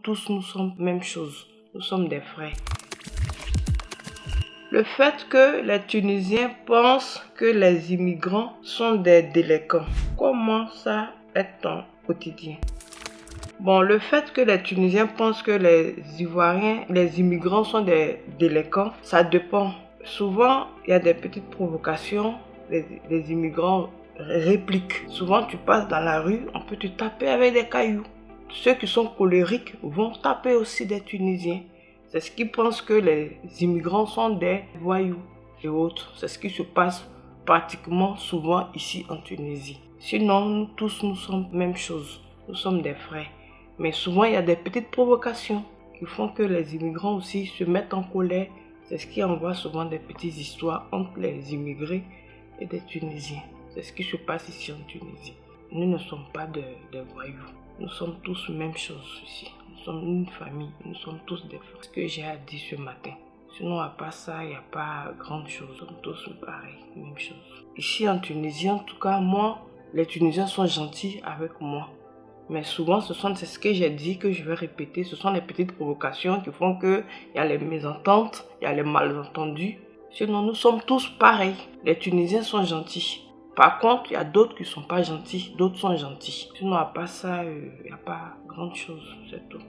tous, nous sommes même chose. Nous sommes des frères. Le fait que les Tunisiens pensent que les immigrants sont des délinquants, comment ça est ton quotidien? Bon, le fait que les Tunisiens pensent que les Ivoiriens, les immigrants sont des délinquants, ça dépend. Souvent, il y a des petites provocations, les immigrants répliquent. Souvent, tu passes dans la rue, on peut te taper avec des cailloux. Ceux qui sont colériques vont taper aussi des Tunisiens. C'est ce qu'ils pensent que les immigrants sont des voyous et autres. C'est ce qui se passe pratiquement souvent ici en Tunisie. Sinon, nous tous, nous sommes même chose. Nous sommes des frères. Mais souvent, il y a des petites provocations qui font que les immigrants aussi se mettent en colère. C'est ce qui envoie souvent des petites histoires entre les immigrés et des Tunisiens. C'est ce qui se passe ici en Tunisie. Nous ne sommes pas des voyous. Nous sommes tous même chose ici. Nous sommes une famille. Nous sommes tous des frères. C'est ce que j'ai à dire ce matin. Sinon, à part ça, il n'y a pas grande chose. Nous sommes tous pareils, même chose. Ici en Tunisie, en tout cas, moi, les Tunisiens sont gentils avec moi. Mais souvent, c'est ce que j'ai dit, que je vais répéter. Ce sont les petites provocations qui font qu'il y a les mésententes, il y a les malentendus. Sinon, nous sommes tous pareils. Les Tunisiens sont gentils. Par contre, il y a d'autres qui ne sont pas gentils, d'autres sont gentils. Sinon, à part ça, il n'y a pas grande chose, c'est tout.